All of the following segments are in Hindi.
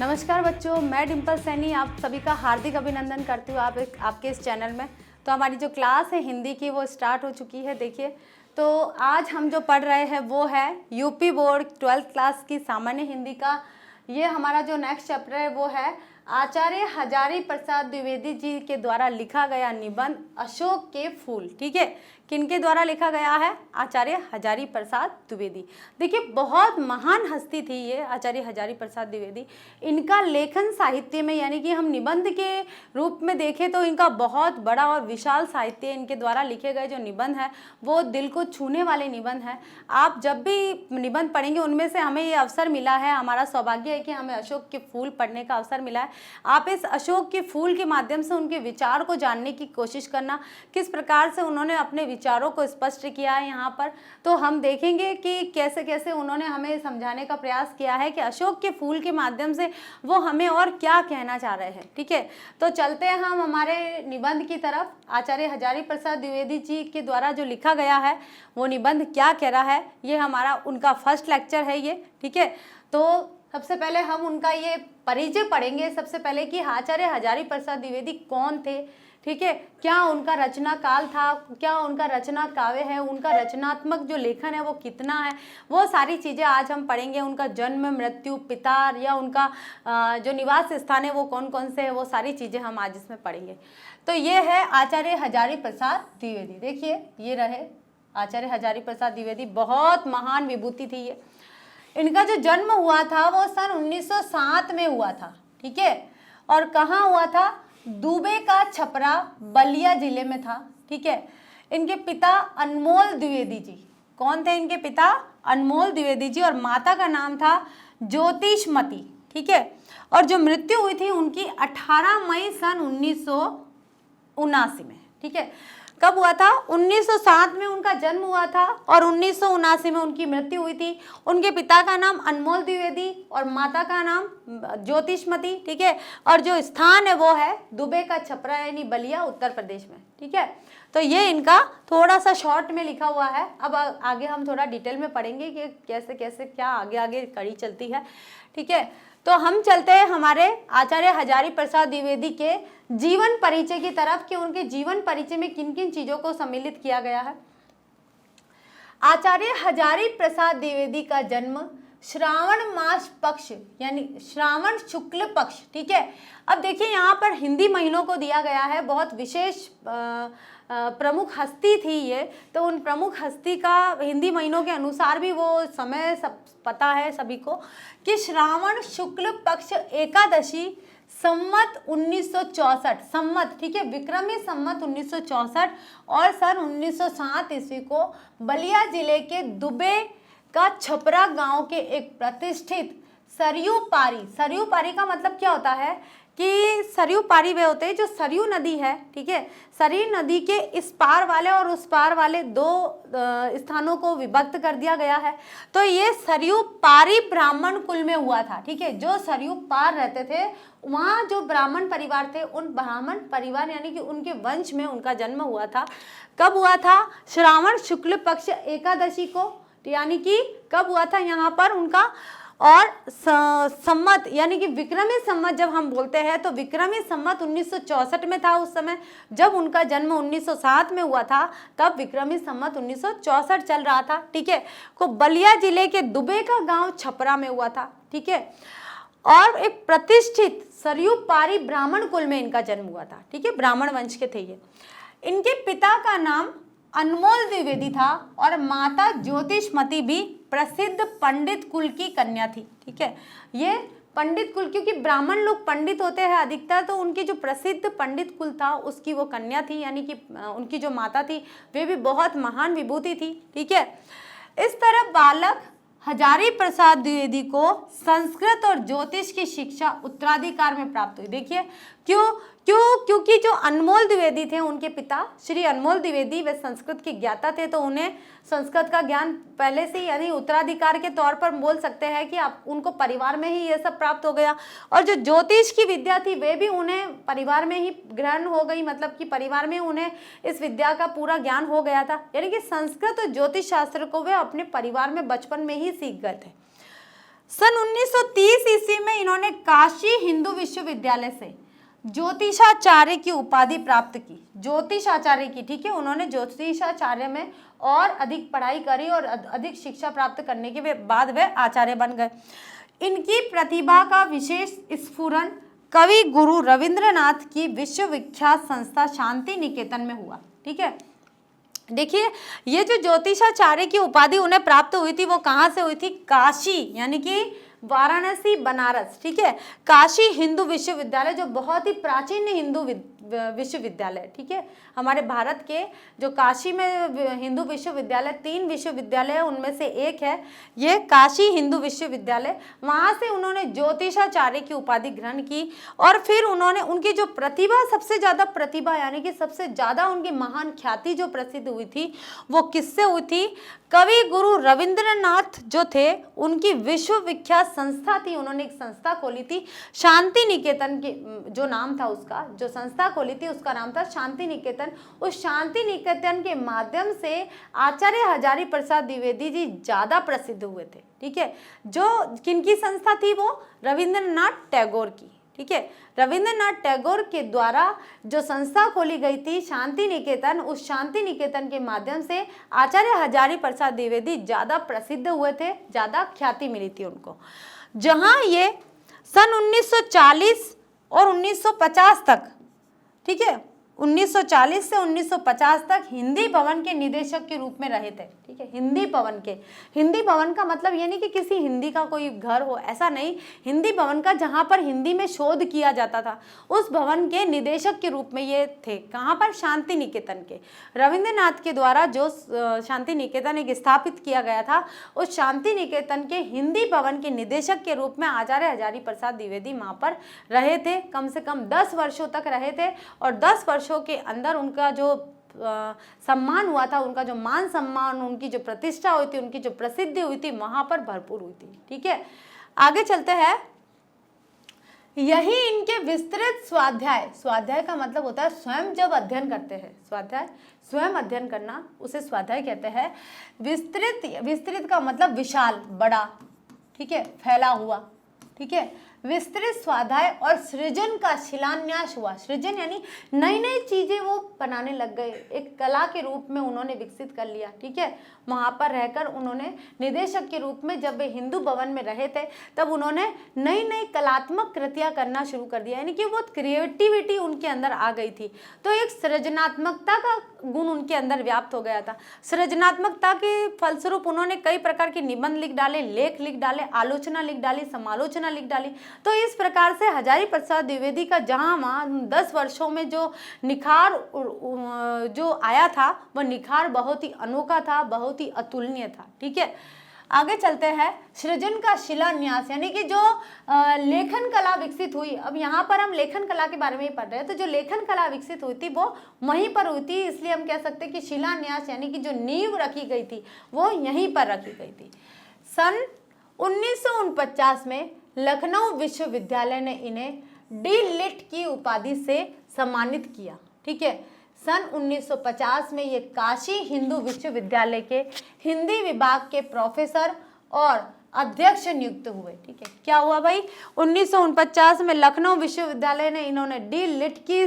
नमस्कार बच्चों, मैं डिम्पल सैनी आप सभी का हार्दिक अभिनंदन करती हूँ आपके इस चैनल में। तो हमारी जो क्लास है हिंदी की वो स्टार्ट हो चुकी है। देखिए, तो आज हम जो पढ़ रहे हैं वो है यूपी बोर्ड 12th क्लास की सामान्य हिंदी का। ये हमारा जो नेक्स्ट चैप्टर है वो है आचार्य हजारी प्रसाद द्विवेदी जी के द्वारा लिखा गया निबंध अशोक के फूल। ठीक है, किनके द्वारा लिखा गया है? आचार्य हजारी प्रसाद द्विवेदी। देखिए, बहुत महान हस्ती थी ये आचार्य हजारी प्रसाद द्विवेदी। इनका लेखन साहित्य में यानी कि हम निबंध के रूप में देखें तो इनका बहुत बड़ा और विशाल साहित्य, इनके द्वारा लिखे गए जो निबंध है वो दिल को छूने वाले निबंध हैं। आप जब भी निबंध पढ़ेंगे उनमें से हमें ये अवसर मिला है, हमारा सौभाग्य है कि हमें अशोक के फूल पढ़ने का अवसर मिला है। आप इस अशोक के फूल के माध्यम से उनके विचार को जानने की कोशिश करना, किस प्रकार से उन्होंने अपने विचारों को स्पष्ट किया है यहाँ पर। तो हम देखेंगे कि कैसे कैसे उन्होंने हमें समझाने का प्रयास किया है कि अशोक के फूल के माध्यम से वो हमें और क्या कहना चाह रहे हैं। ठीक है, तो चलते हैं हम हमारे निबंध की तरफ। आचार्य हजारी प्रसाद द्विवेदी जी के द्वारा जो लिखा गया है वो निबंध क्या कह रहा है, ये हमारा उनका फर्स्ट लेक्चर है ये। ठीक है, तो सबसे पहले हम उनका ये परिचय पढ़ेंगे सबसे पहले कि आचार्य हजारी प्रसाद द्विवेदी कौन थे। ठीक है, क्या उनका रचना काल था, क्या उनका रचना काव्य है, उनका रचनात्मक जो लेखन है वो कितना है, वो सारी चीज़ें आज हम पढ़ेंगे। उनका जन्म, मृत्यु, पिता या उनका जो निवास स्थान है वो कौन कौन से है, वो सारी चीज़ें हम आज इसमें पढ़ेंगे। तो ये है आचार्य हजारी प्रसाद द्विवेदी। देखिए, ये रहे आचार्य हजारी प्रसाद द्विवेदी, बहुत महान विभूति थी ये। इनका जो जन्म हुआ था वो सन 1907 में हुआ था। ठीक है, और कहाँ हुआ था? दुबे का छपरा बलिया जिले में था। ठीक है, इनके पिता अनमोल द्विवेदी जी। कौन थे इनके पिता? अनमोल द्विवेदी जी, और माता का नाम था ज्योतिषमती। ठीक है, और जो मृत्यु हुई थी उनकी 18 मई सन 1979 में। ठीक है, कब हुआ था? 1907 में उनका जन्म हुआ था और 1979 में उनकी मृत्यु हुई थी। उनके पिता का नाम अनमोल द्विवेदी और माता का नाम ज्योतिषमती। ठीक है, और जो स्थान है वो है दुबे का छपरा यानी बलिया, उत्तर प्रदेश में। ठीक है, तो ये इनका थोड़ा सा शॉर्ट में लिखा हुआ है। अब आगे हम थोड़ा डिटेल में पढ़ेंगे कि कैसे कैसे क्या आगे आगे कड़ी चलती है। ठीक है, तो हम चलते हैं हमारे आचार्य हजारी प्रसाद द्विवेदी के जीवन परिचय की तरफ कि उनके जीवन परिचय में किन किन चीजों को सम्मिलित किया गया है। आचार्य हजारी प्रसाद द्विवेदी का जन्म श्रावण मास पक्ष यानी श्रावण शुक्ल पक्ष। ठीक है, अब देखिए यहाँ पर हिंदी महीनों को दिया गया है, बहुत विशेष प्रमुख हस्ती थी ये, तो उन प्रमुख हस्ती का हिंदी महीनों के अनुसार भी वो समय सब पता है सभी को कि श्रावण शुक्ल पक्ष एकादशी संवत 1964 संवत। ठीक है, विक्रमी संवत 1964 और सन 1907 ईस्वी को बलिया जिले के दुबे का छपरा गांव के एक प्रतिष्ठित सरयू पारी। सरयू पारी का मतलब क्या होता है कि सरयू पारी वे होते हैं जो सरयू नदी है। ठीक है, सरयू नदी के इस पार वाले और उस पार वाले दो स्थानों को विभक्त कर दिया गया है। तो ये सरयू पारी ब्राह्मण कुल में हुआ था। ठीक है, जो सरयू पार रहते थे वहाँ जो ब्राह्मण परिवार थे, उन ब्राह्मण परिवार यानी कि उनके वंश में उनका जन्म हुआ था। कब हुआ था? श्रावण शुक्ल पक्ष एकादशी को, यानी कि कब हुआ था यहाँ पर उनका, और सम्मत यानी कि विक्रमी सम्मत जब हम बोलते हैं तो विक्रमी सम्मत 1964 में था उस समय। जब उनका जन्म 1907 में हुआ था तब विक्रमी सम्मत 1964 चल रहा था। ठीक है, को बलिया जिले के दुबे का गांव छपरा में हुआ था। ठीक है, और एक प्रतिष्ठित सरयू पारी ब्राह्मण कुल में इनका जन्म हुआ था। ठीक है, ब्राह्मण वंश के थे ये। इनके पिता का नाम अनमोल द्विवेदी था और माता ज्योतिषमती भी प्रसिद्ध पंडित कुल की कन्या थी। ठीक है, ये पंडित कुल, क्योंकि ब्राह्मण लोग पंडित होते हैं अधिकतर, तो उनकी जो प्रसिद्ध पंडित कुल था उसकी वो कन्या थी, यानी कि उनकी जो माता थी वे भी बहुत महान विभूति थी। ठीक है, इस तरह बालक हजारी प्रसाद द्विवेदी को संस्कृत और ज्योतिष की शिक्षा उत्तराधिकार में प्राप्त हुई। देखिए क्योंकि जो अनमोल द्विवेदी थे उनके पिता श्री अनमोल द्विवेदी वे संस्कृत के ज्ञाता थे, तो उन्हें संस्कृत का ज्ञान पहले से यानी उत्तराधिकार के तौर पर बोल सकते हैं कि आप उनको परिवार में ही ये सब प्राप्त हो गया। और जो ज्योतिष की विद्या थी वे भी उन्हें परिवार में ही ग्रहण हो गई, मतलब कि परिवार में उन्हें इस विद्या का पूरा ज्ञान हो गया था। यानी कि संस्कृत और ज्योतिष शास्त्र को वे अपने परिवार में बचपन में ही सीख गए थे। सन 1930 ईस्वी में इन्होंने काशी हिंदू विश्वविद्यालय से ज्योतिषाचार्य की उपाधि प्राप्त की, ज्योतिषाचार्य की, ठीक है। उन्होंने ज्योतिषाचार्य में और अधिक पढ़ाई करी और अधिक शिक्षा प्राप्त करने के बाद वे आचार्य बन गए। इनकी प्रतिभा का विशेष स्फुरन कवि गुरु रविंद्रनाथ की विश्वविख्यात संस्था शांति निकेतन में हुआ, ठीक है। देखिए, ये जो ज्योतिषाचार्य की उपाधि उन्हें प्राप्त हुई थी वो कहाँ से हुई थी? काशी, यानी कि वाराणसी, बनारस, ठीक है। काशी हिंदू विश्वविद्यालय जो बहुत ही प्राचीन हिंदू विश्वविद्यालय, ठीक है। हमारे भारत के जो काशी में हिंदू विश्वविद्यालय, 3 विश्वविद्यालय है, उनमें से एक है ये काशी हिंदू विश्वविद्यालय। वहाँ से उन्होंने ज्योतिषाचार्य की उपाधि ग्रहण की और फिर उन्होंने उनकी जो प्रतिभा, सबसे ज़्यादा प्रतिभा यानी कि सबसे ज़्यादा उनकी महान ख्याति जो प्रसिद्ध हुई थी वो किससे हुई थी? कवि गुरु रविंद्रनाथ जो थे उनकी विश्वविख्यात संस्था थी, उन्होंने एक संस्था खोली थी शांति निकेतन की, जो नाम था उसका, जो संस्था खोली थी उसका नाम था शांति निकेतन। उस शांति निकेतन के माध्यम से आचार्य हजारी प्रसाद द्विवेदी जी ज़्यादा प्रसिद्ध हुए थे, ठीक है। जो किनकी संस्था थी? वो रविंद्रनाथ टैगोर की, ठीक है। रविंद्रनाथ टैगोर के द्वारा जो संस्था खोली गई थी शांति निकेतन, उस शांति निकेतन के माध्यम से आचार्य हजारी प्रसाद द्विवेदी ज़्यादा प्रसिद्ध हुए थे, ज़्यादा ख्याति मिली थी उनको। जहां ये सन 1940 और 1950 तक, ठीक है, 1940 से 1950 तक हिंदी भवन के निदेशक के रूप में रहे थे, ठीक है। हिंदी भवन के, हिंदी भवन का मतलब ये नहीं कि किसी हिंदी का कोई घर हो, ऐसा नहीं। हिंदी भवन का जहाँ पर हिंदी में शोध किया जाता था उस भवन के निदेशक के रूप में ये थे। कहाँ पर? शांति निकेतन के। रविंद्रनाथ के द्वारा जो शांति निकेतन एक स्थापित किया गया था, उस शांति निकेतन के हिंदी भवन के निदेशक के रूप में आचार्य हजारी प्रसाद द्विवेदी वहाँ पर रहे थे। कम से कम 10 वर्षों तक रहे थे और 10 वर्षों के अंदर उनका जो सम्मान हुआ था, उनका जो मान सम्मान, उनकी जो प्रतिष्ठा हुई थी, उनकी जो प्रसिद्धि हुई थी वहां पर भरपूर हुई थी, ठीक है। आगे चलते हैं। यही इनके विस्तृत स्वाध्याय, स्वाध्याय का मतलब होता है स्वयं जब अध्ययन करते हैं, स्वाध्याय स्वयं अध्ययन करना, उसे स्वाध्याय कहते हैं। विस्तृत का मतलब विशाल, बड़ा, ठीक है, फैला हुआ, ठीक है। विस्तृत स्वाध्याय और सृजन का शिलान्यास हुआ। सृजन यानी नई नई चीजें वो बनाने लग गए, एक कला के रूप में उन्होंने विकसित कर लिया, ठीक है। वहां पर रहकर उन्होंने निदेशक के रूप में, जब वे हिंदू भवन में रहे थे तब उन्होंने नई नई कलात्मक कृतियां करना शुरू कर दिया, यानी कि वो क्रिएटिविटी उनके अंदर आ गई थी। तो एक सृजनात्मकता का गुण उनके अंदर व्याप्त हो गया था। सृजनात्मकता के फलस्वरूप उन्होंने कई प्रकार के निबंध लिख डाले, लेख लिख डाले, आलोचना लिख डाली, समालोचना लिख डाली। तो इस प्रकार से हजारी प्रसाद द्विवेदी का जहाँ वहाँ 10 वर्षों में जो निखार जो आया था वह निखार बहुत ही अनोखा था, बहुत ही अतुलनीय था, ठीक है। आगे चलते हैं। सृजन का शिलान्यास यानी कि जो लेखन कला विकसित हुई, अब यहाँ पर हम लेखन कला के बारे में ही पढ़ रहे हैं, तो जो लेखन कला विकसित हुई थी वो वहीं पर हुई थी, इसलिए हम कह सकते हैं कि शिलान्यास यानी कि जो नींव रखी गई थी वो यहीं पर रखी गई थी। सन 1949 में लखनऊ विश्वविद्यालय ने इन्हें डी लिट की उपाधि से सम्मानित किया, ठीक है। सन 1950 में ये काशी हिंदू विश्वविद्यालय के हिंदी विभाग के प्रोफेसर और अध्यक्ष नियुक्त हुए, ठीक है। क्या हुआ भाई? 1949 में लखनऊ विश्वविद्यालय ने इन्होंने डी लिट की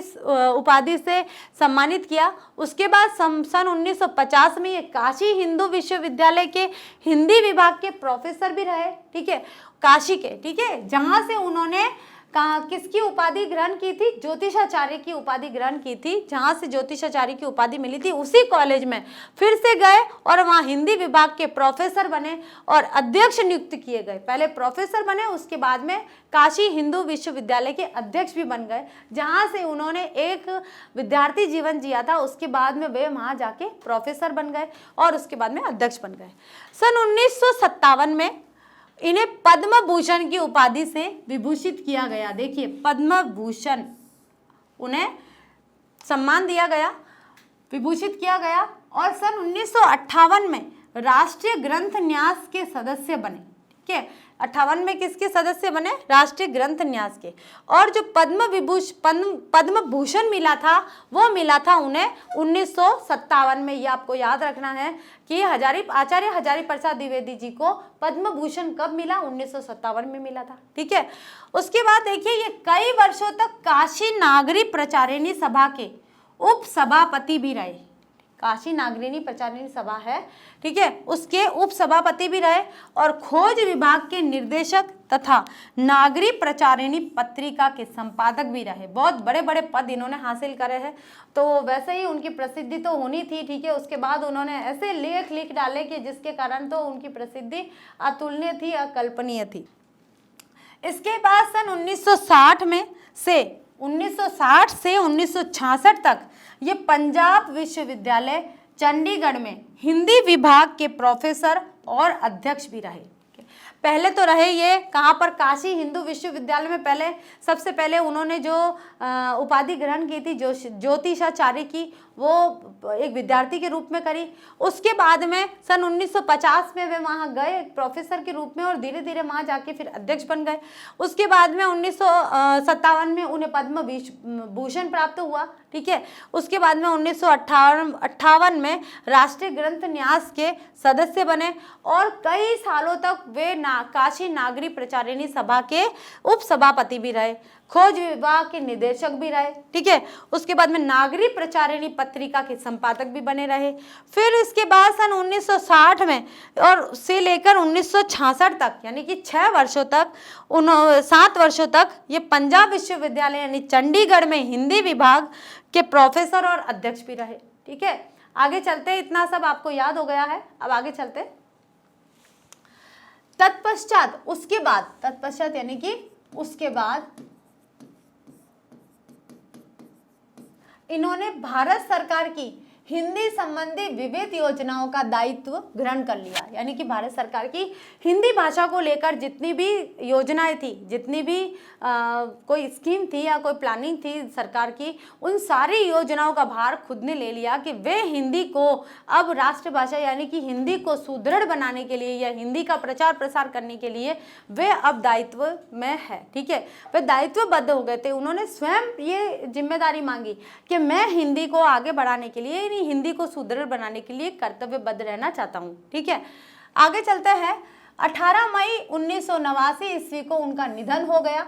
उपाधि से सम्मानित किया। उसके बाद सन 1950 में ये काशी हिंदू विश्वविद्यालय के हिंदी विभाग के प्रोफेसर भी रहे, ठीक है, काशी के, ठीक है, जहां से उन्होंने किसकी उपाधि ग्रहण की थी? ज्योतिषाचार्य की उपाधि ग्रहण की थी। जहां से ज्योतिषाचार्य की उपाधि मिली थी उसी कॉलेज में फिर से गए और वहां हिंदी विभाग के प्रोफेसर बने और अध्यक्ष नियुक्त किए गए। पहले प्रोफेसर बने, उसके बाद में काशी हिंदू विश्वविद्यालय के अध्यक्ष भी बन गए, जहां से उन्होंने एक विद्यार्थी जीवन जिया था। उसके बाद में वे वहां जाके प्रोफेसर बन गए और उसके बाद में अध्यक्ष बन गए। सन 1957 में इन्हें पद्म भूषण की उपाधि से विभूषित किया गया। देखिए, पद्म भूषण उन्हें सम्मान दिया गया, विभूषित किया गया और सन 1958 में राष्ट्रीय ग्रंथ न्यास के सदस्य बने। ठीक है। 58 में किसके सदस्य बने? राष्ट्रीय ग्रंथ न्यास के। और जो पद्म भूषण मिला था वो मिला था उन्हें 1957 में। ये आपको याद रखना है कि आचार्य हजारी प्रसाद द्विवेदी जी को पद्म भूषण कब मिला? 1957 में मिला था, ठीक है। उसके बाद देखिए ये कई वर्षों तक काशी नागरी प्रचारिणी सभा के उप सभापति भी रहे। काशी नागरिणी प्रचारिणी सभा है, ठीक है, उसके उप सभापति भी रहे और खोज विभाग के निर्देशक तथा नागरी प्रचारिणी पत्रिका के संपादक भी रहे। बहुत बड़े बड़े पद इन्होंने हासिल करे हैं। तो वैसे ही उनकी प्रसिद्धि तो होनी थी, ठीक है। उसके बाद उन्होंने ऐसे लेख लिख डाले कि जिसके कारण तो उनकी प्रसिद्धि अतुलनीय थी, अकल्पनीय थी। इसके बाद सन 1960 से 1966 तक ये पंजाब विश्वविद्यालय चंडीगढ़ में हिंदी विभाग के प्रोफेसर और अध्यक्ष भी रहे। पहले तो रहे ये कहाँ पर? काशी हिंदू विश्वविद्यालय में। पहले सबसे पहले उन्होंने जो उपाधि ग्रहण की थी ज्योतिषाचार्य की, वो एक विद्यार्थी के रूप में करी। उसके बाद में सन 1950 में वे वहाँ गए प्रोफेसर के रूप में और धीरे धीरे वहाँ जाके फिर अध्यक्ष बन गए। उसके बाद में 1957 में उन्हें पद्म भूषण प्राप्त हुआ, ठीक है। उसके बाद में 1958 में राष्ट्रीय ग्रंथ न्यास के सदस्य बने और कई सालों तक वे काशी नागरी प्रचारिणी सभा के उप सभापति भी रहे, खोज विभाग के निदेशक भी रहे, ठीक है। उसके बाद में नागरी प्रचारिणी पत्रिका के संपादक भी बने रहे। फिर इसके बाद सन 1960 में और से लेकर 1966 तक, यानी कि 7 वर्षों तक ये पंजाब विश्वविद्यालय यानी चंडीगढ़ में हिंदी विभाग के प्रोफेसर और अध्यक्ष भी रहे, ठीक है। आगे चलते, इतना सब आपको याद हो गया है। अब आगे चलते। तत्पश्चात यानी कि उसके बाद इन्होंने भारत सरकार की हिंदी संबंधी विविध योजनाओं का दायित्व ग्रहण कर लिया। यानी कि भारत सरकार की हिंदी भाषा को लेकर जितनी भी योजनाएं थी, जितनी भी कोई स्कीम थी या कोई प्लानिंग थी सरकार की, उन सारी योजनाओं का भार खुद ने ले लिया कि वे हिंदी को अब राष्ट्रभाषा यानी कि हिंदी को सुदृढ़ बनाने के लिए या हिंदी का प्रचार प्रसार करने के लिए वे अब दायित्व में है, ठीक है। वे दायित्वबद्ध हो गए थे। उन्होंने स्वयं ये जिम्मेदारी मांगी कि मैं हिंदी को आगे बढ़ाने के लिए, हिंदी को सुदृढ़ बनाने के लिए कर्तव्यबद्ध रहना चाहता हूँ, ठीक है। आगे चलते हैं। 18 मई 1989 ईस्वी को उनका निधन हो गया।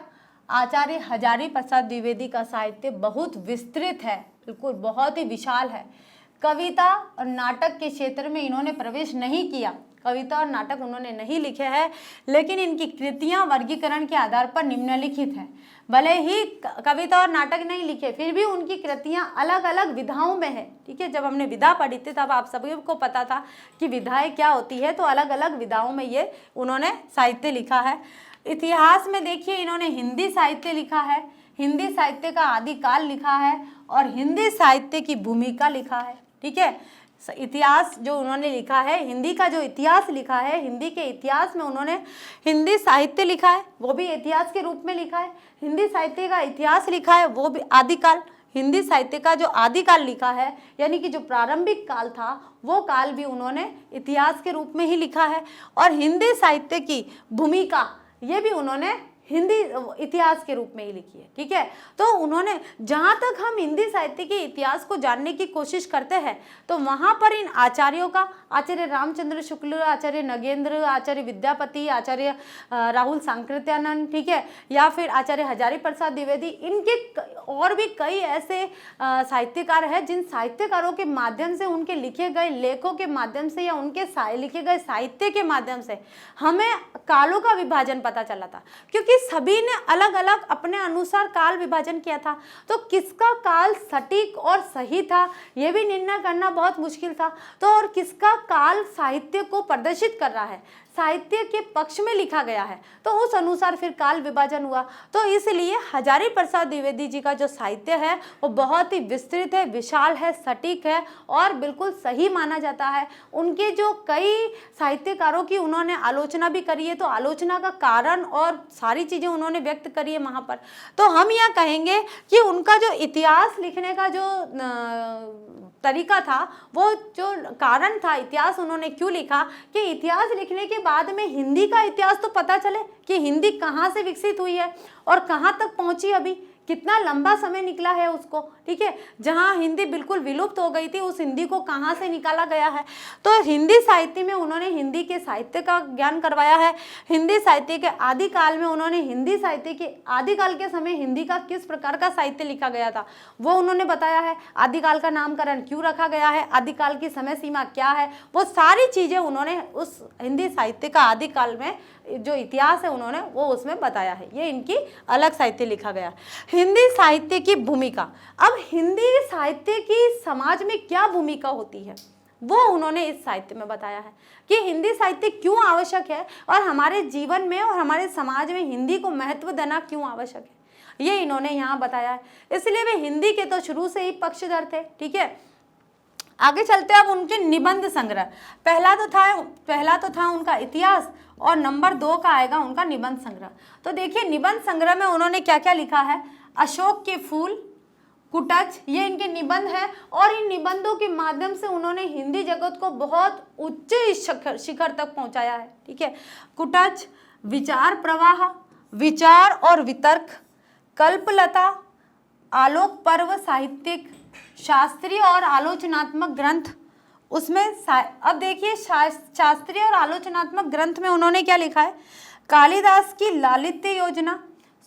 आचार्य हजारी प्रसाद द्विवेदी का साहित्य बहुत विस्तृत है, बिल्कुल बहुत ही विशाल है। कविता और नाटक के क्षेत्र में इन्होंने प्रवेश नहीं किया, कविता और नाटक उन्होंने नहीं लिखे हैं, लेकिन इनकी कृतियां वर्गीकरण के आधार पर निम्नलिखित हैं। भले ही कविता और नाटक नहीं लिखे, फिर भी उनकी कृतियां अलग अलग विधाओं में है, ठीक है। जब हमने विधा पढ़ी थी तब आप सभी को पता था कि विधाएं क्या होती है, तो अलग अलग विधाओं में ये उन्होंने साहित्य लिखा है। इतिहास में देखिए इन्होंने हिंदी साहित्य लिखा है, हिंदी साहित्य का आदिकाल लिखा है और हिंदी साहित्य की भूमिका लिखा है, ठीक है। इतिहास जो उन्होंने लिखा है, हिंदी का जो इतिहास लिखा है, हिंदी के इतिहास में उन्होंने हिंदी साहित्य लिखा है, वो भी इतिहास के रूप में लिखा है। हिंदी साहित्य का इतिहास लिखा है, वो भी आदिकाल, हिंदी साहित्य का जो आदिकाल लिखा है यानी कि जो प्रारंभिक काल था वो काल भी उन्होंने इतिहास के रूप में ही लिखा है। और हिंदी साहित्य की भूमिका ये भी उन्होंने हिंदी इतिहास के रूप में ही लिखी है, ठीक है। तो उन्होंने, जहाँ तक हम हिंदी साहित्य के इतिहास को जानने की कोशिश करते हैं तो वहाँ पर इन आचार्यों का, आचार्य रामचंद्र शुक्ल, आचार्य नगेंद्र, आचार्य विद्यापति, आचार्य राहुल सांकृत्यानंद, ठीक है, या फिर आचार्य हजारी प्रसाद द्विवेदी, इनके और भी कई ऐसे साहित्यकार हैं जिन साहित्यकारों के माध्यम से, उनके लिखे गए लेखों के माध्यम से या उनके लिखे गए साहित्य के माध्यम से हमें कालों का विभाजन पता चला था। क्योंकि सभी ने अलग अलग अपने अनुसार काल विभाजन किया था, तो किसका काल सटीक और सही था यह भी निर्णय करना बहुत मुश्किल था। तो और किसका काल साहित्य को प्रदर्शित कर रहा है, साहित्य के पक्ष में लिखा गया है, तो उस अनुसार फिर काल विभाजन हुआ। तो इसलिए हजारी प्रसाद द्विवेदी जी का जो साहित्य है वो बहुत ही विस्तृत है, विशाल है, सटीक है और बिल्कुल सही माना जाता है। उनके जो कई साहित्यकारों की उन्होंने आलोचना भी करी है, तो आलोचना का कारण और सारी चीज़ें उन्होंने व्यक्त करी है वहाँ पर। तो हम यह कहेंगे कि उनका जो इतिहास लिखने का जो तरीका था, वो जो कारण था, इतिहास उन्होंने क्यों लिखा कि इतिहास लिखने के बाद में हिंदी का इतिहास तो पता चले कि हिंदी कहाँ से विकसित हुई है और कहाँ तक पहुंची, अभी कितना लंबा समय निकला है उसको, ठीक है। जहाँ हिंदी बिल्कुल विलुप्त हो गई थी उस हिंदी को कहाँ से निकाला गया है। तो हिंदी साहित्य में उन्होंने हिंदी के साहित्य का ज्ञान करवाया है। हिंदी साहित्य के आदिकाल में उन्होंने हिंदी साहित्य के आदिकाल के समय हिंदी का किस प्रकार का साहित्य लिखा गया था वो उन्होंने बताया है। आदिकाल का नामकरण क्यों रखा गया है, आदिकाल की समय सीमा क्या है, वो सारी चीज़ें उन्होंने उस हिंदी साहित्य का आदिकाल में जो इतिहास है उन्होंने वो उसमें बताया है। ये इनकी अलग साहित्य लिखा गया। हिंदी साहित्य की भूमिका, अब हिंदी साहित्य की समाज में क्या भूमिका होती है वो उन्होंने इस साहित्य में बताया है कि हिंदी साहित्य क्यों आवश्यक है और हमारे जीवन में और हमारे समाज में हिंदी को महत्व देना क्यों आवश्यक है, ये इन्होंने यहाँ बताया है। इसलिए वे हिंदी के तो शुरू से ही पक्षधर थे, ठीक है। आगे चलते हैं अब उनके निबंध संग्रह। पहला तो था उनका इतिहास और नंबर 2 का आएगा उनका निबंध संग्रह। तो देखिए निबंध संग्रह में उन्होंने क्या क्या लिखा है। अशोक के फूल, कुटच, ये इनके निबंध है और इन निबंधों के माध्यम से उन्होंने हिंदी जगत को बहुत उच्च शिखर तक पहुंचाया है, ठीक है। कुटच, विचार प्रवाह, विचार और वितर्क, कल्पलता, आलोक पर्व, साहित्यिक, शास्त्रीय और आलोचनात्मक ग्रंथ। उसमें अब देखिए शास्त्रीय और आलोचनात्मक ग्रंथ में उन्होंने क्या लिखा है। कालिदास की लालित्य योजना,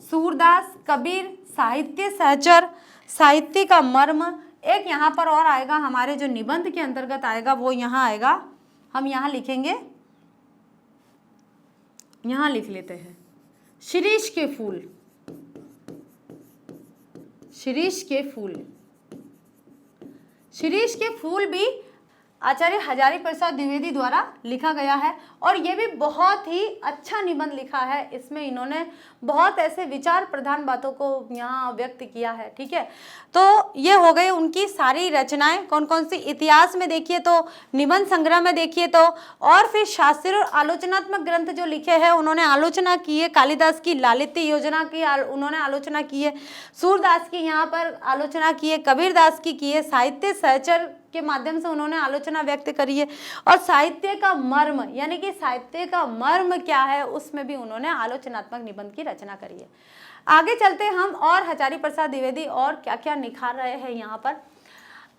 सूरदास, कबीर, साहित्य सहचर, साहित्य का मर्म। एक यहाँ पर और आएगा हमारे जो निबंध के अंतर्गत आएगा वो यहाँ आएगा, हम यहाँ लिखेंगे, यहाँ लिख लेते हैं शिरीष के फूल। शिरीष के फूल, शिरीष के फूल भी आचार्य हजारी प्रसाद द्विवेदी द्वारा लिखा गया है और ये भी बहुत ही अच्छा निबंध लिखा है। इसमें इन्होंने बहुत ऐसे विचार प्रधान बातों को यहाँ व्यक्त किया है, ठीक है। तो ये हो गई उनकी सारी रचनाएं। कौन कौन सी, इतिहास में देखिए तो, निबंध संग्रह में देखिए तो, और फिर शास्त्रीय और आलोचनात्मक ग्रंथ जो लिखे हैं उन्होंने आलोचना की है। कालिदास की लालित्य योजना की उन्होंने आलोचना की है, सूरदास की यहाँ पर आलोचना की है, कबीरदास की है, साहित्य सहचर के माध्यम से उन्होंने आलोचना व्यक्त करी है और साहित्य का मर्म यानी कि साहित्य का मर्म क्या है उसमें भी उन्होंने आलोचनात्मक निबंध की रचना करी है। आगे चलते हम और हजारी प्रसाद द्विवेदी और क्या क्या निखार रहे हैं यहाँ पर।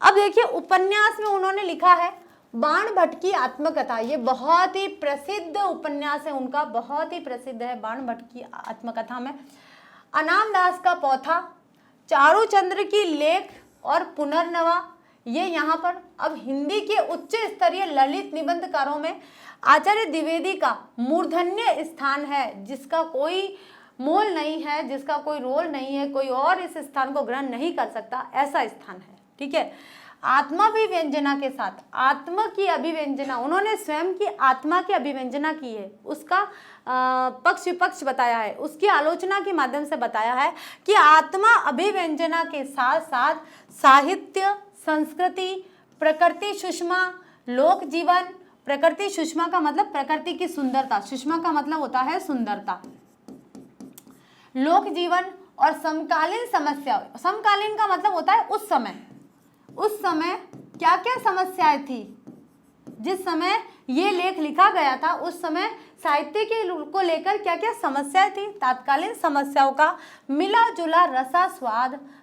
अब देखिए उपन्यास में उन्होंने लिखा है बाण भट्ट की आत्मकथा। ये बहुत ही प्रसिद्ध उपन्यास है उनका, बहुत ही प्रसिद्ध है बाण भट्ट की आत्मकथा में। अनाम दास का पौथा, चारूचंद्र की लेख और पुनर्नवा, ये यहाँ पर। अब हिंदी के उच्च स्तरीय ललित निबंधकारों में आचार्य द्विवेदी का मूर्धन्य स्थान है, जिसका कोई मोल नहीं है, जिसका कोई रोल नहीं है, कोई और इस स्थान को ग्रहण नहीं कर सकता, ऐसा स्थान है, ठीक है। आत्माभिव्यंजना के साथ, आत्मा की अभिव्यंजना, उन्होंने स्वयं की आत्मा की अभिव्यंजना की है, उसका पक्ष विपक्ष बताया है, उसकी आलोचना के माध्यम से बताया है कि आत्मा अभिव्यंजना के साथ साथ साहित्य, संस्कृति, प्रकृति सुषमा, लोक जीवन। प्रकृति सुषमा का मतलब प्रकृति की सुंदरता, सुषमा का मतलब होता है सुंदरता, लोक जीवन और समकालीन समस्या। समकालीन का मतलब होता है उस समय क्या क्या समस्याएं थी, जिस समय ये लेख लिखा गया था उस समय साहित्य के को लेकर क्या क्या समस्याएं थी। तात्कालीन समस्याओं का मिला जुला रसा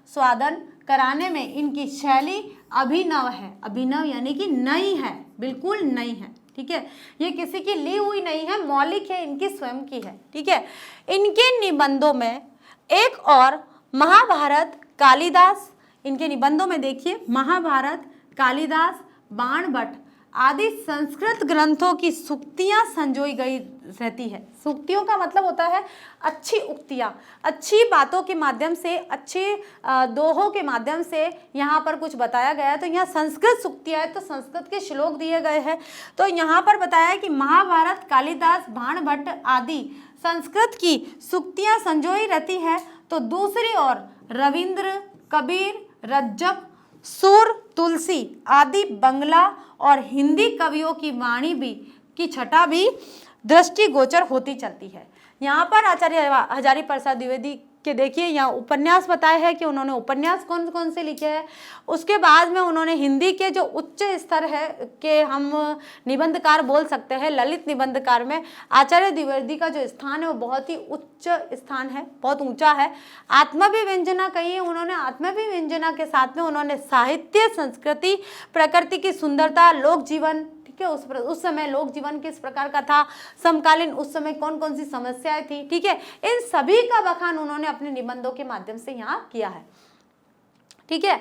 स्वादन कराने में इनकी शैली अभिनव है। अभिनव यानी कि नई है, बिल्कुल नई है, ठीक है। ये किसी की ली हुई नहीं है, मौलिक है, इनकी स्वयं की है, ठीक है। इनके निबंधों में एक और महाभारत, कालिदास, इनके निबंधों में देखिए महाभारत, कालिदास, बाण भट्ट आदि संस्कृत ग्रंथों की सूक्तियां संजोई गई रहती है। सूक्तियों का मतलब होता है अच्छी उक्तियां, अच्छी बातों के माध्यम से, अच्छे दोहों के माध्यम से यहाँ पर कुछ बताया गया है। तो यहाँ संस्कृत सूक्तियां है तो संस्कृत के श्लोक दिए गए हैं। तो यहाँ पर बताया है कि महाभारत, कालिदास, बाण भट्ट आदि संस्कृत की सूक्तियां संजोई रहती है। तो दूसरी ओर रविंद्र, कबीर, रज्जक, सूर, तुलसी आदि बंगला और हिंदी कवियों की वाणी भी की छटा भी दृष्टिगोचर होती चलती है। यहाँ पर आचार्य हजारी प्रसाद द्विवेदी कि देखिए यहाँ उपन्यास बताया है कि उन्होंने उपन्यास कौन कौन से लिखे हैं। उसके बाद में उन्होंने हिंदी के जो उच्च स्तर है कि हम निबंधकार बोल सकते हैं, ललित निबंधकार में आचार्य द्विवेदी का जो स्थान है वो बहुत ही उच्च स्थान है, बहुत ऊंचा है। आत्माभिव्यंजना कही उन्होंने, आत्माभिव्यंजना के साथ में उन्होंने साहित्य, संस्कृति, प्रकृति की सुंदरता, लोक जीवन, ठीक है, उस समय लोक जीवन किस प्रकार का था, समकालीन उस समय कौन कौन सी समस्याएं थी, ठीक है, इन सभी का बखान उन्होंने अपने निबंधों के माध्यम से यहाँ किया है। ठीक है,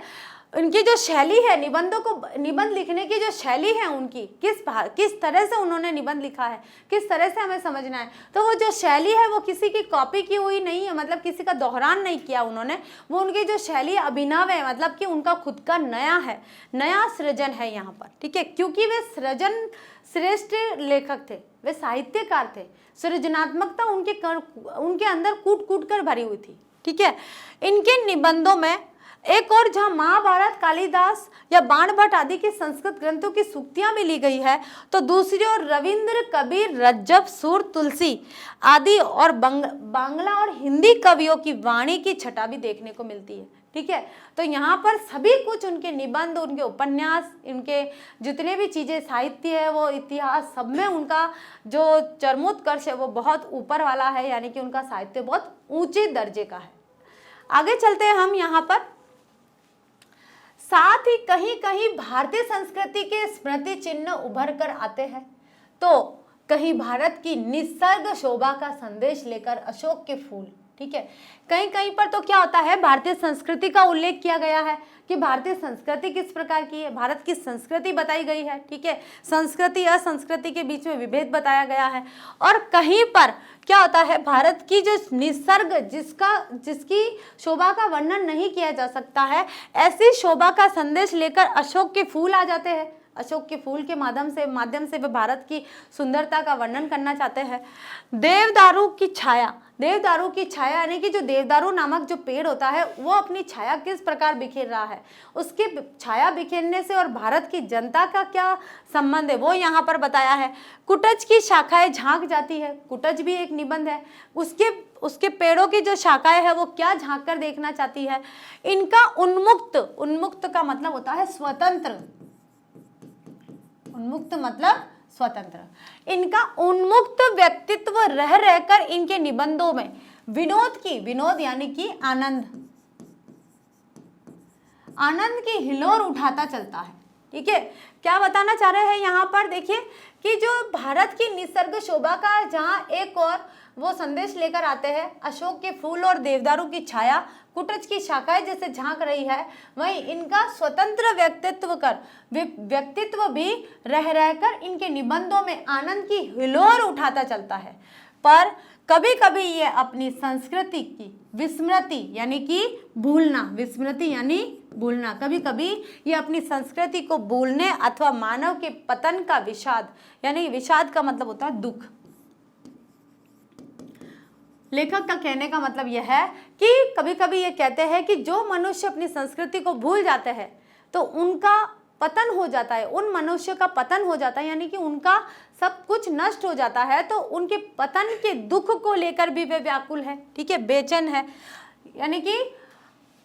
उनकी जो शैली है, निबंध लिखने की जो शैली है उनकी, किस तरह से उन्होंने निबंध लिखा है, किस तरह से हमें समझना है, तो वो जो शैली है वो किसी की कॉपी की हुई नहीं है, मतलब किसी का दोहरान नहीं किया उन्होंने। वो उनकी जो शैली अभिनव है, मतलब कि उनका खुद का नया है, नया सृजन है यहाँ पर। ठीक है, क्योंकि वे सृजन श्रेष्ठ लेखक थे, वे साहित्यकार थे, सृजनात्मकता उनके अंदर कूट कूट कर भरी हुई थी। ठीक है, इनके निबंधों में एक और जहाँ महाभारत, कालिदास या बाण भट्ट आदि के संस्कृत ग्रंथों की सूक्तियां भी ली गई है, तो दूसरी ओर रविंद्र, कबीर, रज्जब, सूर, तुलसी आदि और बांग्ला और हिंदी कवियों की वाणी की छटा भी देखने को मिलती है। ठीक है, तो यहाँ पर सभी कुछ उनके निबंध, उनके उपन्यास, इनके जितने भी चीज़ें, साहित्य है, वो इतिहास, सब में उनका जो चरमोत्कर्ष है वो बहुत ऊपर वाला है, यानी कि उनका साहित्य बहुत ऊंचे दर्जे का है। आगे चलते हैं हम यहाँ पर। साथ ही कहीं कहीं भारतीय संस्कृति के स्मृति चिन्ह उभर कर आते हैं, तो कहीं भारत की निसर्ग शोभा का संदेश लेकर अशोक के फूल। ठीक है, कहीं कहीं पर तो क्या होता है, भारतीय संस्कृति का उल्लेख किया गया है कि भारतीय संस्कृति किस प्रकार की है, भारत की संस्कृति बताई गई है। ठीक है, संस्कृति असंस्कृति के बीच में विभेद बताया गया है। और कहीं पर क्या होता है, भारत की जो निसर्ग, जिसकी शोभा का वर्णन नहीं किया जा सकता है, ऐसी शोभा का संदेश लेकर अशोक के फूल आ जाते हैं। अशोक के फूल के माध्यम से वे भारत की सुंदरता का वर्णन करना चाहते हैं। देवदारू की छाया, देवदारू की छाया यानी कि जो देवदारू नामक जो पेड़ होता है वो अपनी छाया किस प्रकार बिखेर रहा है, उसके छाया बिखेरने से और भारत की जनता का क्या संबंध है, वो यहाँ पर बताया है। कुटज की शाखाएं झांक जाती है, कुटज भी एक निबंध है, उसके पेड़ों की जो शाखाएं है वो क्या झांक कर देखना चाहती है। इनका उन्मुक्त का मतलब होता है स्वतंत्र, उन्मुक्त मतलब स्वतंत्र। इनका उन्मुक्त व्यक्तित्व रह रहकर इनके निबंधों में विनोद यानी कि आनंद की हिलोर उठाता चलता है। ठीक है, क्या बताना चाह रहे हैं यहाँ पर, देखिए कि जो भारत की निसर्ग शोभा का जहाँ एक और वो संदेश लेकर आते हैं, अशोक के फूल और देवदारू की छाया कुटज की शाखाएं जैसे झांक रही है, वहीं इनका स्वतंत्र व्यक्तित्व भी रह रहकर इनके निबंधों में आनंद की हिलोर उठाता चलता है। पर कभी कभी ये अपनी संस्कृति की विस्मृति यानी कि भूलना, कभी कभी ये अपनी संस्कृति को भूलने अथवा मानव के पतन का विषाद, यानी विषाद का मतलब होता है दुख। लेखक का कहने का मतलब यह है कि कभी कभी ये कहते हैं कि जो मनुष्य अपनी संस्कृति को भूल जाते हैं तो उनका पतन हो जाता है, उन मनुष्य का पतन हो जाता है, यानी कि उनका सब कुछ नष्ट हो जाता है, तो उनके पतन के दुख को लेकर भी वे व्याकुल है। ठीक है, बेचैन है, यानी कि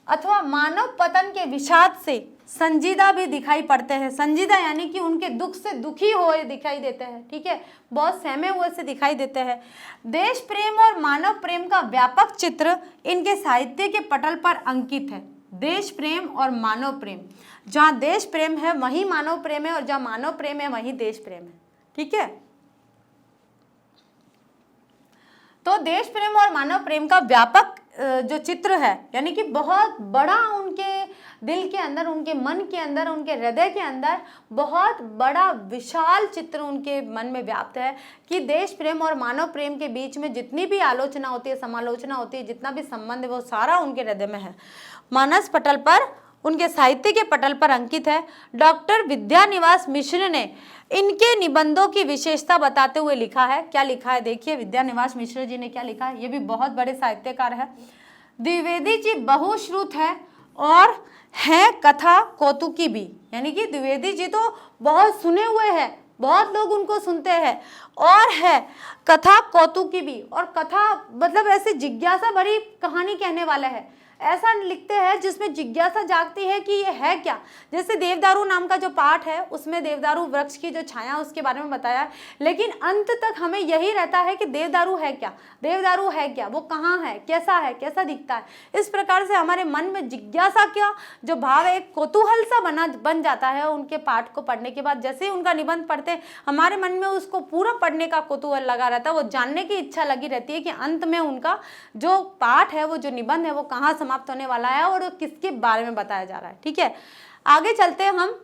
अथवा मानव पतन के विषाद से संजीदा भी दिखाई पड़ते हैं। संजीदा यानी कि उनके दुख से दुखी हुए दिखाई देते हैं। ठीक है, बहुत सहमे हुए से दिखाई देते हैं। देश प्रेम और मानव प्रेम का व्यापक चित्र इनके साहित्य के पटल पर अंकित है। देश प्रेम और मानव प्रेम, जहाँ देश प्रेम है वहीं मानव प्रेम है, और जहाँ मानव प्रेम है वहीं देश प्रेम है। ठीक है, तो देश प्रेम और मानव प्रेम का व्यापक जो चित्र है, यानी कि बहुत बड़ा उनके दिल के अंदर, उनके मन के अंदर, उनके हृदय के अंदर बहुत बड़ा विशाल चित्र उनके मन में व्याप्त है कि देश प्रेम और मानव प्रेम के बीच में जितनी भी आलोचना होती है, समालोचना होती है, जितना भी संबंध है वो सारा उनके हृदय में है। मानस पटल पर, उनके साहित्य के पटल पर अंकित है। डॉक्टर विद्यानिवास मिश्र ने इनके निबंधों की विशेषता बताते हुए लिखा है। क्या लिखा है, देखिए विद्यानिवास मिश्र जी ने क्या लिखा है, ये भी बहुत बड़े साहित्यकार है। द्विवेदी जी बहुश्रुत है और हैं कथा कौतुकी भी, यानी कि द्विवेदी जी तो बहुत सुने हुए हैं, बहुत लोग उनको सुनते हैं। और है कथा कौतुकी भी, और कथा मतलब ऐसे जिज्ञासा भरी कहानी कहने वाला है, ऐसा लिखते हैं जिसमें जिज्ञासा जागती है कि ये है क्या। जैसे देवदारू नाम का जो पाठ है उसमें देवदारू वृक्ष की जो छाया उसके बारे में बताया, लेकिन अंत तक हमें यही रहता है कि देवदारू है क्या, देवदारू है क्या, वो कहाँ है, कैसा दिखता है। इस प्रकार से हमारे मन में जिज्ञासा क्या जो भाव है, एक कौतूहल सा बन जाता है उनके पाठ को पढ़ने के बाद। जैसे ही उनका निबंध पढ़ते हैं हमारे मन में उसको पूरा पढ़ने का कौतूहल लगा रहता है, वो जानने की इच्छा लगी रहती है कि अंत में उनका जो पाठ है, वो जो निबंध है, वो कहाँ समाप्त होने वाला है और किसके बारे में बताया जा रहा है। ठीक है, आगे चलते हैं हम।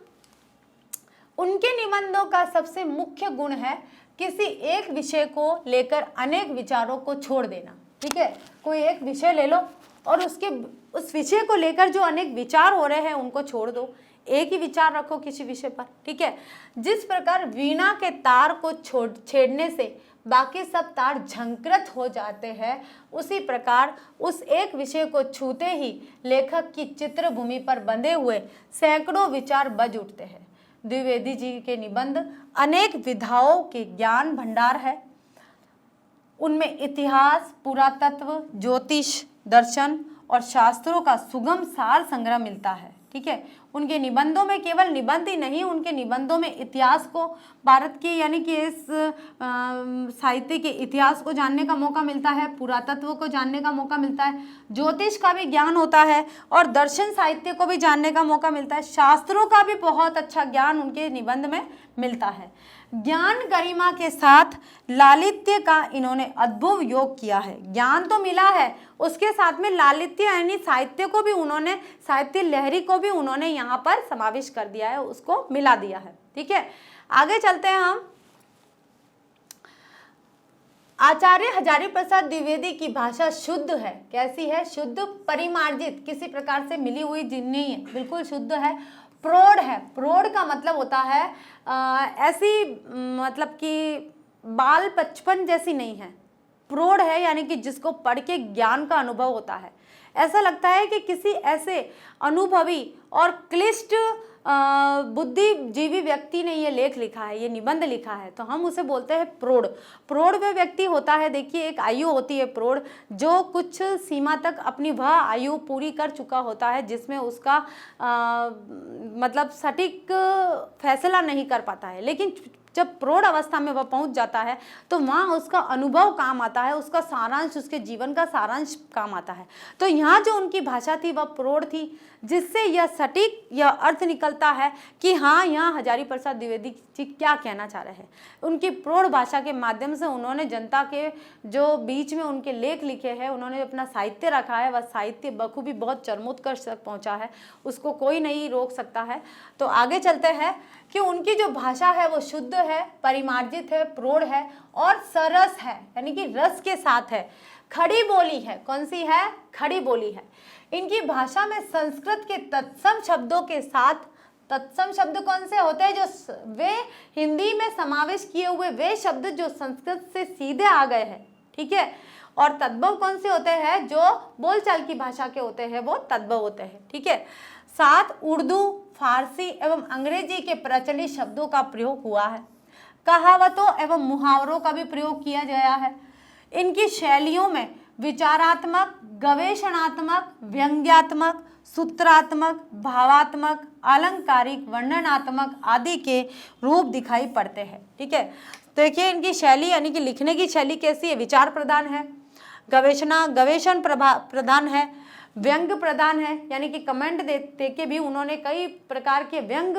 उनके निबंधों का सबसे मुख्य गुण है किसी एक विषय को लेकर अनेक विचारों को छोड़ देना। ठीक है, कोई एक विषय ले लो और उस विषय को लेकर जो अनेक विचार हो रहे हैं उनको छोड़ दो, एक ही विचार रखो किसी विषय पर। ठीक है, जिस प्रकार वीणा के तार को छेड़ने से बाकी सब तार झंकृत हो जाते हैं, उसी प्रकार उस एक विषय को छूते ही लेखक की चित्रभूमि पर बंधे हुए सैकड़ों विचार बज उठते हैं। द्विवेदी जी के निबंध अनेक विधाओं के ज्ञान भंडार है। उनमें इतिहास, पुरातत्व, ज्योतिष, दर्शन और शास्त्रों का सुगम सार संग्रह मिलता है। ठीक है, उनके निबंधों में केवल निबंध ही नहीं, उनके निबंधों में इतिहास को, भारत की यानी कि इस साहित्य के इतिहास को जानने का मौका मिलता है, पुरातत्व को जानने का मौका मिलता है, ज्योतिष का भी ज्ञान होता है और दर्शन साहित्य को भी जानने का मौका मिलता है, शास्त्रों का भी बहुत अच्छा ज्ञान उनके निबंध में मिलता है। ज्ञान गरिमा के साथ लालित्य का इन्होंने अद्भुत योग किया है। ज्ञान तो मिला है, उसके साथ में लालित्य यानी साहित्य को भी उन्होंने, साहित्य लहरी को भी उन्होंने यहाँ पर समावेश कर दिया है, उसको मिला दिया है। ठीक है, आगे चलते हैं हम। आचार्य हजारी प्रसाद द्विवेदी की भाषा शुद्ध है। कैसी है? शुद्ध, परिमार्जित, किसी प्रकार से मिली हुई नहीं है, बिल्कुल शुद्ध है। प्रौढ़ है, प्रौढ़ का मतलब होता है ऐसी, मतलब कि बाल बचपन जैसी नहीं है। प्रौढ़ है यानी कि जिसको पढ़ के ज्ञान का अनुभव होता है। ऐसा लगता है कि किसी ऐसे अनुभवी और क्लिष्ट बुद्धिजीवी व्यक्ति ने ये लेख लिखा है, ये निबंध लिखा है, तो हम उसे बोलते हैं प्रौढ़। प्रौढ़ वह व्यक्ति होता है, देखिए एक आयु होती है प्रौढ़, जो कुछ सीमा तक अपनी वह आयु पूरी कर चुका होता है जिसमें उसका मतलब सटीक फैसला नहीं कर पाता है, लेकिन जब प्रौढ़ अवस्था में वह पहुंच जाता है तो वहाँ उसका अनुभव काम आता है, उसका सारांश, उसके जीवन का सारांश काम आता है। तो यहाँ जो उनकी भाषा थी वह प्रौढ़ थी, जिससे यह सटीक यह अर्थ निकलता है कि हाँ, यहाँ हजारी प्रसाद द्विवेदी जी क्या कहना चाह रहे हैं। उनकी प्रौढ़ भाषा के माध्यम से उन्होंने जनता के जो बीच में उनके लेख लिखे हैं, उन्होंने अपना साहित्य रखा है, वह साहित्य बखूबी बहुत चरमोत्कर्ष तक पहुँचा है, उसको कोई नहीं रोक सकता है। तो आगे चलते हैं कि उनकी जो भाषा है वो शुद्ध है, परिमार्जित है, प्रौढ़ है और सरस है, यानी कि रस के साथ है। खड़ी बोली है, कौन सी है? खड़ी बोली है। इनकी भाषा में संस्कृत के तत्सम शब्दों के साथ, तत्सम शब्द कौन से होते हैं? जो वे हिंदी में समावेश किए हुए वे शब्द जो संस्कृत से सीधे आ गए हैं। ठीक है, और तद्भव कौन से होते हैं? जो बोलचाल की भाषा के होते हैं वो तद्भव होते हैं। ठीक है, साथ उर्दू, फारसी एवं अंग्रेजी के प्रचलित शब्दों का प्रयोग हुआ है। कहावतों एवं मुहावरों का भी प्रयोग किया गया है। इनकी शैलियों में विचारात्मक, गवेषणात्मक, व्यंग्यात्मक, सूत्रात्मक, भावात्मक, अलंकारिक, वर्णनात्मक आदि के रूप दिखाई पड़ते हैं। ठीक है, देखिए इनकी शैली यानी कि लिखने की शैली कैसी है? विचार प्रधान है, गवेषण प्रधान है, व्यंग प्रधान है, यानी कि कमेंट दे के भी उन्होंने कई प्रकार के व्यंग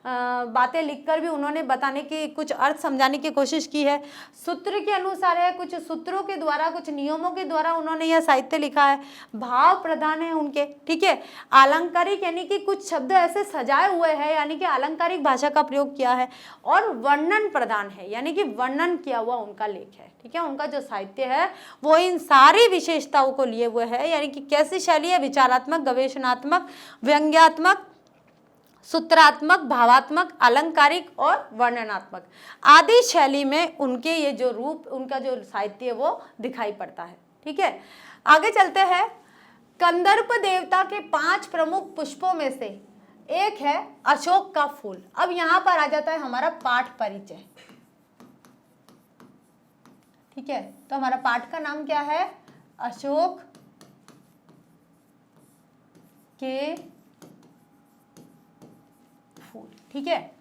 बातें लिखकर भी उन्होंने बताने की, कुछ अर्थ समझाने की कोशिश की है। सूत्र के अनुसार है, कुछ सूत्रों के द्वारा, कुछ नियमों के द्वारा उन्होंने यह साहित्य लिखा है। भाव प्रधान है उनके। ठीक है, अलंकारिक यानी कि कुछ शब्द ऐसे सजाए हुए हैं, यानी कि अलंकारिक भाषा का प्रयोग किया है। और वर्णन प्रधान है, यानी कि वर्णन किया हुआ उनका लेख है। ठीक है, उनका जो साहित्य है वो इन सारी विशेषताओं को लिए हुए है, यानी कि कैसी शैली है? विचारात्मक, गवेषणात्मक, व्यंग्यात्मक, सूत्रात्मक, भावात्मक, अलंकारिक और वर्णनात्मक आदि शैली में उनके ये जो रूप, उनका जो साहित्य है वो दिखाई पड़ता है। ठीक है, आगे चलते हैं। कंदर्प देवता के 5 प्रमुख पुष्पों में से एक है अशोक का फूल। अब यहाँ पर आ जाता है हमारा पाठ परिचय, ठीक है। तो हमारा पाठ का नाम क्या है, अशोक के फूल, ठीक है।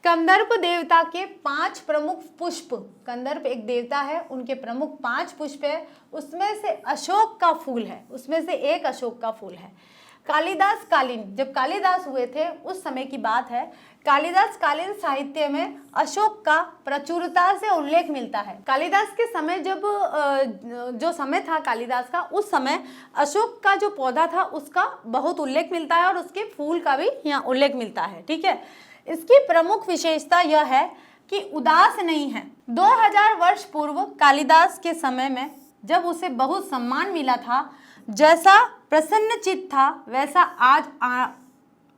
कंदर्प देवता के 5 प्रमुख पुष्प, कंदर्प एक देवता है, उनके प्रमुख 5 पुष्प है, उसमें से अशोक का फूल है, उसमें से एक अशोक का फूल है। कालिदास कालीन, जब कालिदास हुए थे उस समय की बात है, कालिदास कालीन साहित्य में अशोक का प्रचुरता से उल्लेख मिलता है। कालिदास के समय जब जो समय था कालिदास का, उस समय अशोक का जो पौधा था उसका बहुत उल्लेख मिलता है और उसके फूल का भी यहाँ उल्लेख मिलता है, ठीक है। इसकी प्रमुख विशेषता यह है कि उदास नहीं है। 2000 वर्ष पूर्व कालिदास के समय में जब उसे बहुत सम्मान मिला था, जैसा प्रसन्नचित्त था वैसा आज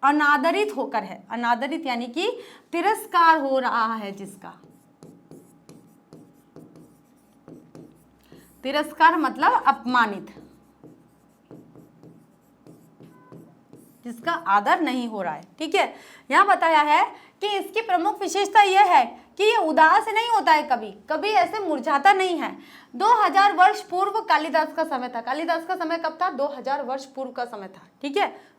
अनादरित होकर है। अनादरित यानी कि तिरस्कार हो रहा है, जिसका तिरस्कार मतलब अपमानित, जिसका आदर नहीं हो रहा है, ठीक है। यहाँ बताया है कि इसकी प्रमुख विशेषता यह है कि ये उदास नहीं होता है, कभी कभी ऐसे मुरझाता नहीं है। 2000 वर्ष पूर्व कालिदास का समय था। कालिदास का समय कब था, 2000 वर्ष पूर्व का समय था, ठीक है,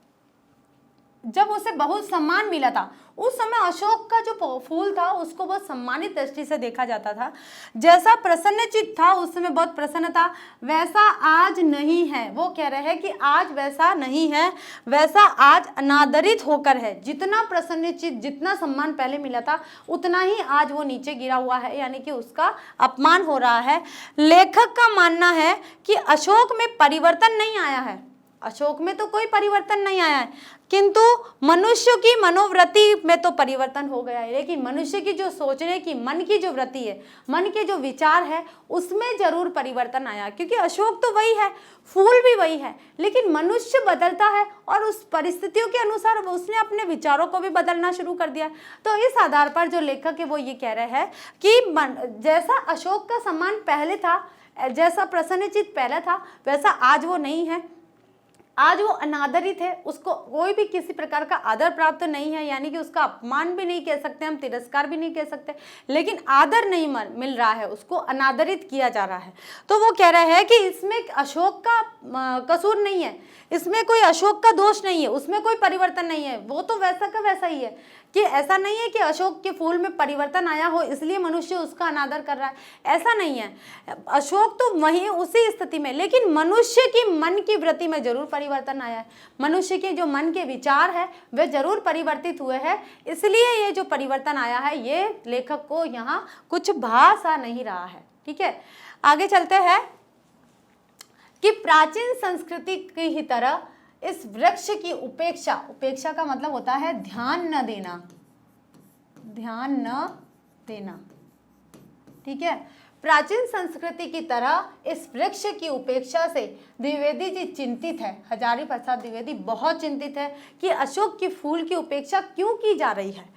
जब उसे बहुत सम्मान मिला था। उस समय अशोक का जो फूल था उसको बहुत सम्मानित दृष्टि से देखा जाता था। जैसा प्रसन्नचित्त था, उस समय बहुत प्रसन्न था, वैसा आज नहीं है। वो कह रहे हैं कि आज वैसा नहीं है, वैसा आज अनादरित होकर है। जितना प्रसन्नचित्त, जितना सम्मान पहले मिला था, उतना ही आज वो नीचे गिरा हुआ है, यानी कि उसका अपमान हो रहा है। लेखक का मानना है कि अशोक में परिवर्तन नहीं आया है, अशोक में तो कोई परिवर्तन नहीं आया है, किंतु मनुष्य की मनोवृत्ति में तो परिवर्तन हो गया है। लेकिन मनुष्य की जो सोचने की, मन की जो वृत्ति है, मन के जो विचार है, उसमें जरूर परिवर्तन आया। क्योंकि अशोक तो वही है, फूल भी वही है, लेकिन मनुष्य बदलता है और उस परिस्थितियों के अनुसार उसने अपने विचारों को भी बदलना शुरू कर दिया। तो इस आधार पर जो लेखक है वो ये कह रहे हैं कि जैसा अशोक का सम्मान पहले था, जैसा प्रसन्नचित्त पहले था, वैसा आज वो नहीं है। आज वो अनादरित है, उसको कोई भी किसी प्रकार का आदर प्राप्त नहीं है, यानी कि उसका अपमान भी नहीं कह सकते हम, तिरस्कार भी नहीं कह सकते, लेकिन आदर नहीं मिल रहा है, उसको अनादरित किया जा रहा है। तो वो कह रहे हैं कि इसमें अशोक का कसूर नहीं है, इसमें कोई अशोक का दोष नहीं है, उसमें कोई परिवर्तन नहीं है, वो तो वैसा का वैसा ही है। कि ऐसा नहीं है कि अशोक के फूल में परिवर्तन आया हो इसलिए मनुष्य उसका अनादर कर रहा है, ऐसा नहीं है। अशोक तो वहीं उसी स्थिति में, लेकिन मनुष्य की मन की वृत्ति में जरूर परिवर्तन आया है। मनुष्य के जो मन के विचार है वे जरूर परिवर्तित हुए हैं, इसलिए ये जो परिवर्तन आया है ये लेखक को यहाँ कुछ भासा नहीं रहा है, ठीक है। आगे चलते हैं कि प्राचीन संस्कृति की ही तरह इस वृक्ष की उपेक्षा, उपेक्षा का मतलब होता है ध्यान न देना, ध्यान न देना, ठीक है। प्राचीन संस्कृति की तरह इस वृक्ष की उपेक्षा से द्विवेदी जी चिंतित है, हजारी प्रसाद द्विवेदी बहुत चिंतित है कि अशोक के फूल की उपेक्षा क्यों की जा रही है।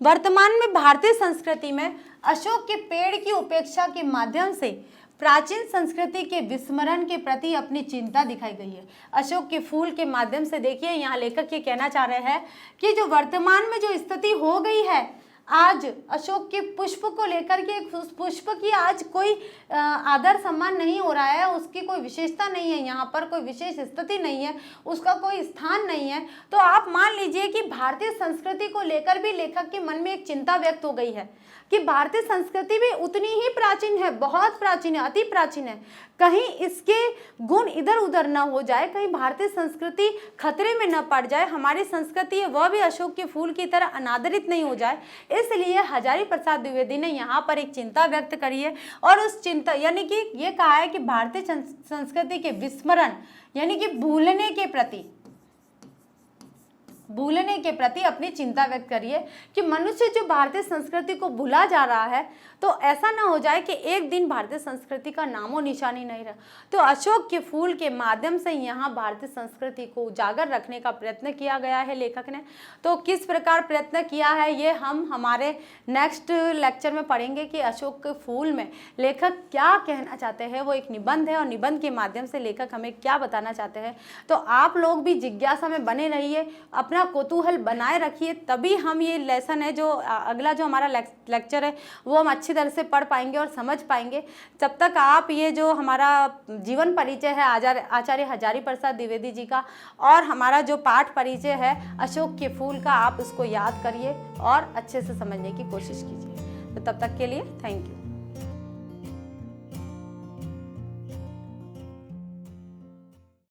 वर्तमान में भारतीय संस्कृति में अशोक के पेड़ की उपेक्षा के माध्यम से प्राचीन संस्कृति के विस्मरण के प्रति अपनी चिंता दिखाई गई है। अशोक के फूल के माध्यम से देखिए यहाँ लेखक ये कहना चाह रहे हैं कि जो वर्तमान में जो स्थिति हो गई है, आज अशोक के पुष्प को लेकर के, पुष्प की आज कोई आदर सम्मान नहीं हो रहा है, उसकी कोई विशेषता नहीं है, यहाँ पर कोई विशेष स्थिति नहीं है, उसका कोई स्थान नहीं है। तो आप मान लीजिए कि भारतीय संस्कृति को लेकर भी लेखक के मन में एक चिंता व्यक्त हो गई है कि भारतीय संस्कृति भी उतनी ही प्राचीन है, बहुत प्राचीन है, अति प्राचीन है, कहीं इसके गुण इधर उधर न हो जाए, कहीं भारतीय संस्कृति खतरे में न पड़ जाए, हमारी संस्कृति है वह भी अशोक के फूल की तरह अनादरित नहीं हो जाए। इसलिए हजारी प्रसाद द्विवेदी ने यहाँ पर एक चिंता व्यक्त करी है और उस चिंता यानी कि ये कहा है कि भारतीय संस्कृति के विस्मरण यानी कि भूलने के प्रति अपनी चिंता व्यक्त करिए कि मनुष्य जो भारतीय संस्कृति को भुला जा रहा है, तो ऐसा ना हो जाए कि एक दिन भारतीय संस्कृति का नामो निशानी नहीं रहा। तो अशोक के फूल के माध्यम से यहाँ भारतीय संस्कृति को उजागर रखने का प्रयत्न किया गया है लेखक ने। तो किस प्रकार प्रयत्न किया है ये हम हमारे नेक्स्ट लेक्चर में पढ़ेंगे कि अशोक के फूल में लेखक क्या कहना चाहते हैं। वो एक निबंध है और निबंध के माध्यम से लेखक हमें क्या बताना चाहते हैं। तो आप लोग भी जिज्ञासा में बने रहिए, अपने अपना कौतूहल बनाए रखिए, तभी हम ये लेसन है जो अगला जो हमारा लेक्चर है वो हम अच्छी तरह से पढ़ पाएंगे और समझ पाएंगे। जब तक आप ये जो हमारा जीवन परिचय है आचार्य हजारी प्रसाद द्विवेदी जी का और हमारा जो पाठ परिचय है अशोक के फूल का, आप इसको याद करिए और अच्छे से समझने की कोशिश कीजिए। तो तब तक के लिए थैंक यू।